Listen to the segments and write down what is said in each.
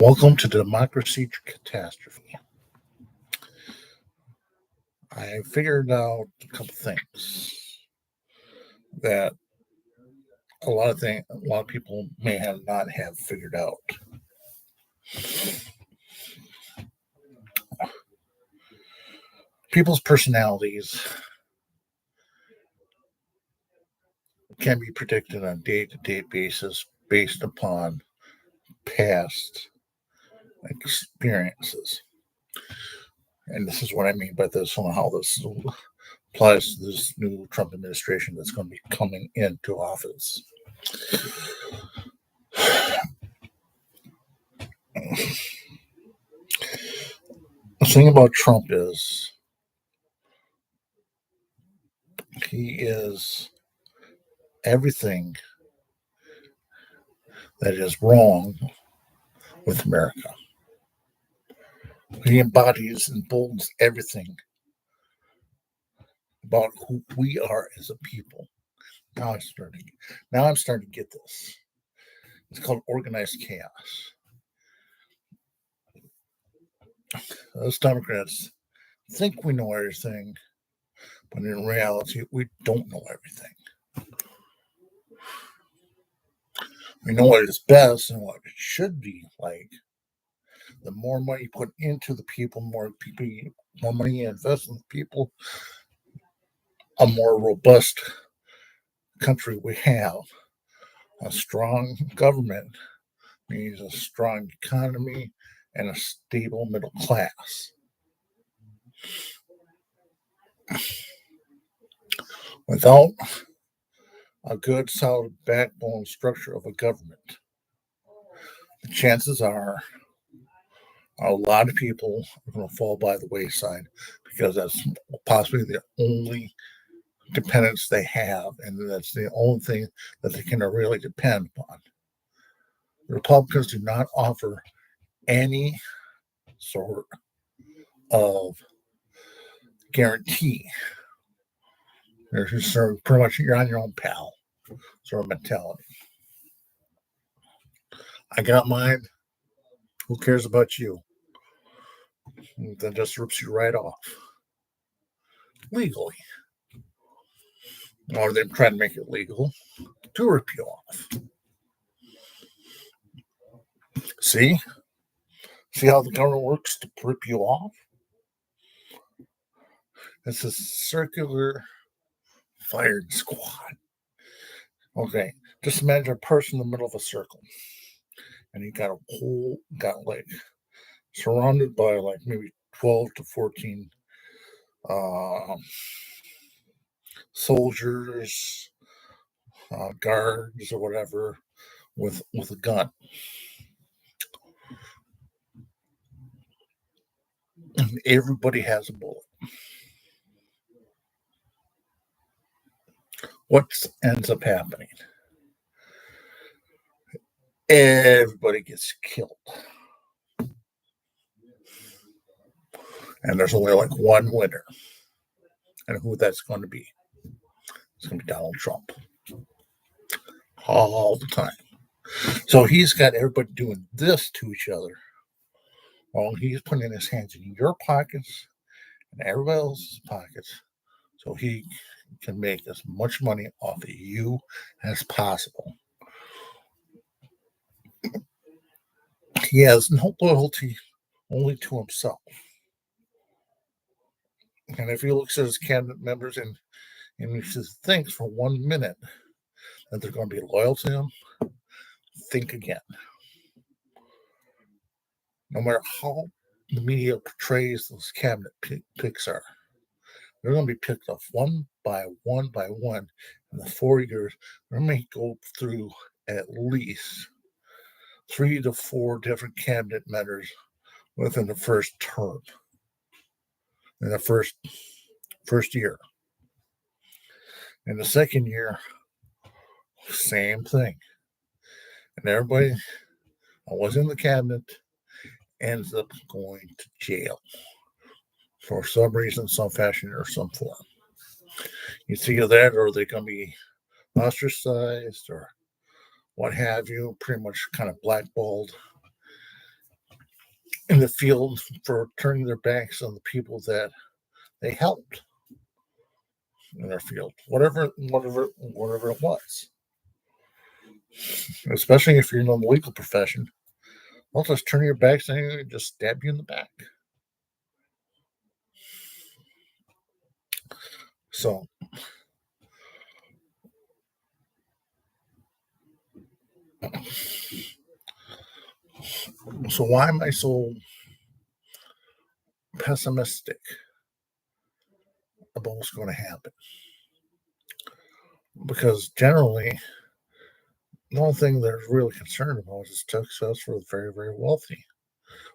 Welcome to Democracy Catastrophe. I figured out a couple things that a lot of people may not have figured out. People's personalities can be predicted on a day-to-day basis based upon past experiences. And this is what I mean by this and how this applies to this new Trump administration that's going to be coming into office. The thing about Trump is he is everything that is wrong with America. He embodies and boldens everything about who we are as a people. Now I'm starting to get this. It's called organized chaos. Those Democrats think we know everything, but in reality, we don't know everything. We know what is best and what it should be like. The more money you put into the people, more money you invest in the people, a more robust country we have. A strong government means a strong economy and a stable middle class. Without a good, solid backbone structure of a government, the chances are a lot of people are going to fall by the wayside because that's possibly the only dependence they have, and that's the only thing that they can really depend upon. The Republicans do not offer any sort of guarantee. They're just sort of pretty much you're on your own, pal, sort of mentality. I got mine. Who cares about you? That just rips you right off legally. Or they're trying to make it legal to rip you off. See how the government works to rip you off? It's a circular firing squad. Okay, just imagine a person in the middle of a circle, and you got like surrounded by like maybe 12 to 14 soldiers, guards, or whatever, with a gun. And everybody has a bullet. What ends up happening? Everybody gets killed. And there's only like one winner. And who that's going to be? It's going to be Donald Trump. All the time. So he's got everybody doing this to each other while he's putting his hands in your pockets and everybody else's pockets so he can make as much money off of you as possible. He has no loyalty, only to himself. And if he looks at his cabinet members and he thinks for 1 minute that they're going to be loyal to him, think again. No matter how the media portrays those cabinet picks are, they're going to be picked off one by one in the 4 years. They're going to go through at least 3 to 4 different cabinet members within the first term, in the first year. In the second year, same thing. And everybody that was in the cabinet ends up going to jail for some reason, some fashion, or some form. It's either that or they're going to be ostracized or what have you, pretty much kind of blackballed. in the field for turning their backs on the people that they helped in their field, whatever it was. Especially if you're in the legal profession, they'll just turn your backs and just stab you in the back. So why am I so pessimistic about what's going to happen? Because generally, the only thing they're really concerned about is success for the very, very wealthy,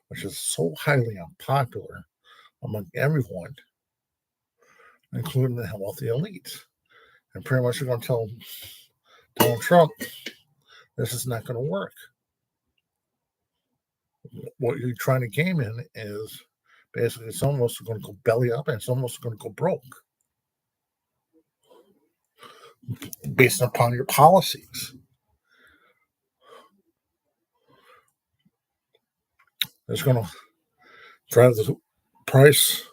which is so highly unpopular among everyone, including the wealthy elites. And pretty much they're going to tell Donald Trump this is not going to work. What you're trying to game in is basically some of us are going to go belly up and some of us are going to go broke based upon your policies. It's going to drive the price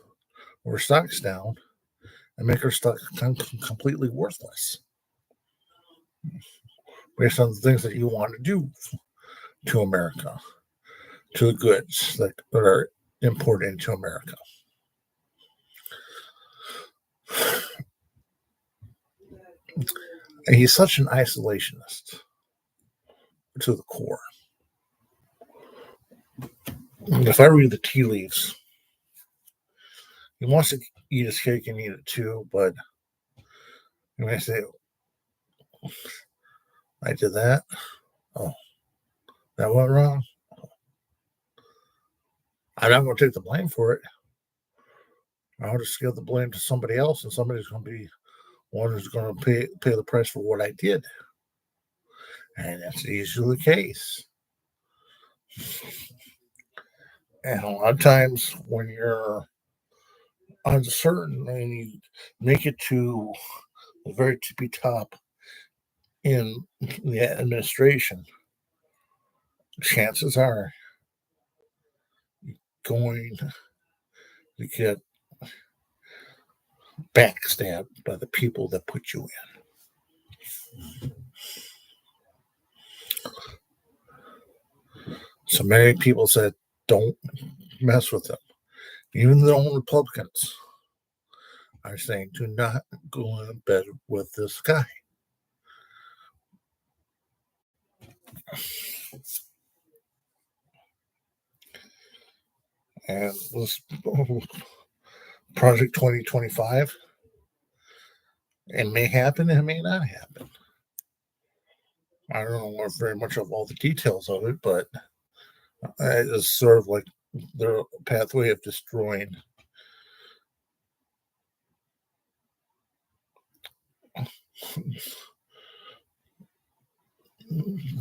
of our stocks down and make our stock completely worthless based on the things that you want to do to America, to the goods that are imported into America. And he's such an isolationist to the core. If I read the tea leaves, he wants to eat his cake and eat it too, but when I say, I did that, oh, that went wrong. I'm not going to take the blame for it. I'll just give the blame to somebody else, and somebody's going to be one who's going to pay the price for what I did. And that's usually the case. And a lot of times when you're uncertain and you make it to the very tippy top in the administration, chances are you're going to get backstabbed by the people that put you in. So many people said, don't mess with them. Even their own Republicans are saying, do not go in bed with this guy. And this Project 2025, it may happen, it may not happen. I don't know very much of all the details of it, but it's sort of like their pathway of destroying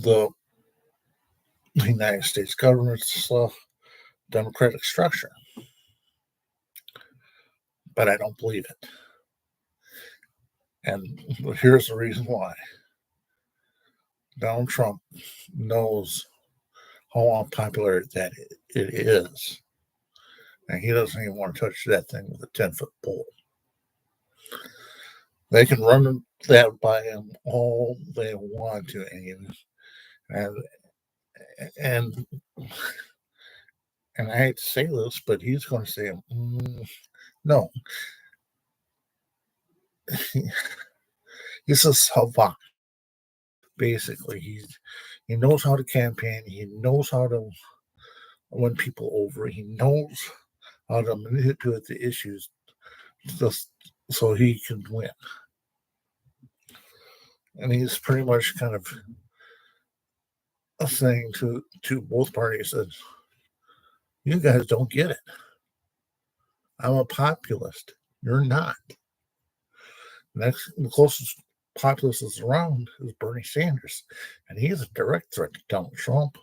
the United States government's democratic structure. But I don't believe it. And here's the reason why. Donald Trump knows how unpopular that it is. And he doesn't even want to touch that thing with a 10-foot pole. They can run that by him all they want to, and I hate to say this, but he's going to say, no. He's a savant. Basically, he knows how to campaign. He knows how to win people over. He knows how to manipulate the issues just so he can win. And he's pretty much kind of saying to both parties that you guys don't get it. I'm a populist. You're not. The closest populist is around is Bernie Sanders, and he's a direct threat to Donald Trump.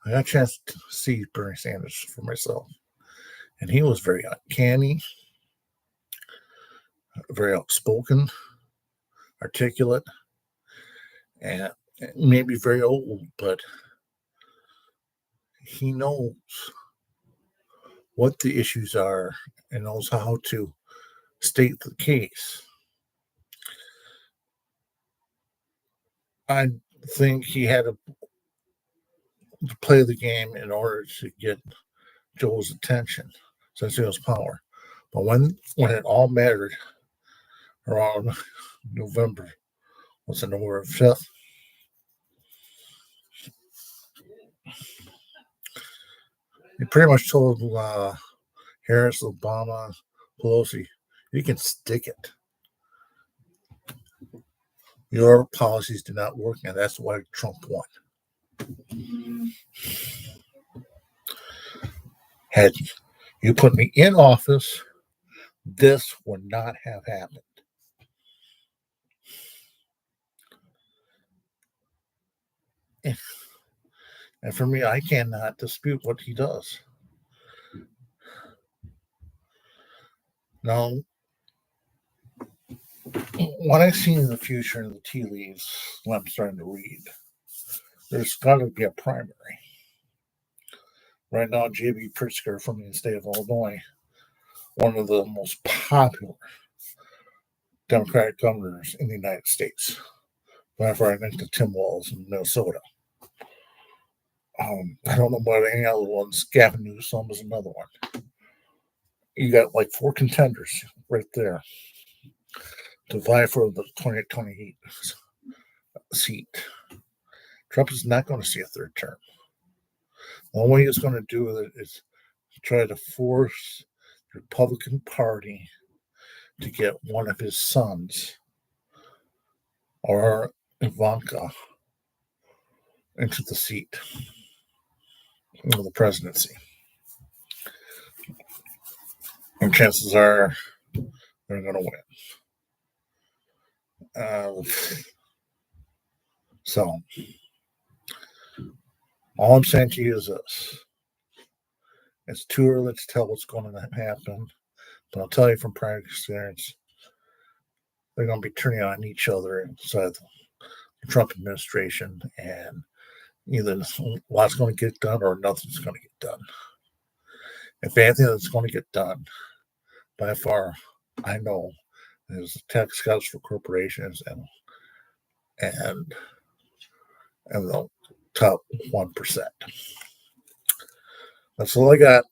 I got a chance to see Bernie Sanders for myself, and he was very uncanny, very outspoken, articulate, and maybe very old, but he knows what the issues are and knows how to state the case. I think he had to play the game in order to get Joe's attention since he was power. But when it all mattered around November, was it November 5th? He pretty much told Harris, Obama, Pelosi, you can stick it. Your policies do not work, and that's why Trump won. Had you put me in office, this would not have happened. And for me, I cannot dispute what he does. Now, what I see in the future in the tea leaves, when I'm starting to read, there's got to be a primary. Right now, J.B. Pritzker from the state of Illinois, one of the most popular Democratic governors in the United States. Right next to Tim Walz in Minnesota. I don't know about any other ones. Gavin Newsom is another one. You got like 4 contenders right there to vie for the 2028 seat. Trump is not going to see a third term. The only way he's going to do with it is try to force the Republican Party to get one of his sons or Ivanka into the seat of the presidency. And chances are they're going to win. So, all I'm saying to you is this. It's too early to tell what's going to happen, but I'll tell you from prior experience, they're going to be turning on each other inside the Trump administration, and either a lot's going to get done or nothing's going to get done. If anything that's going to get done, by far, I know, is tax cuts for corporations and the top 1%. That's all I got.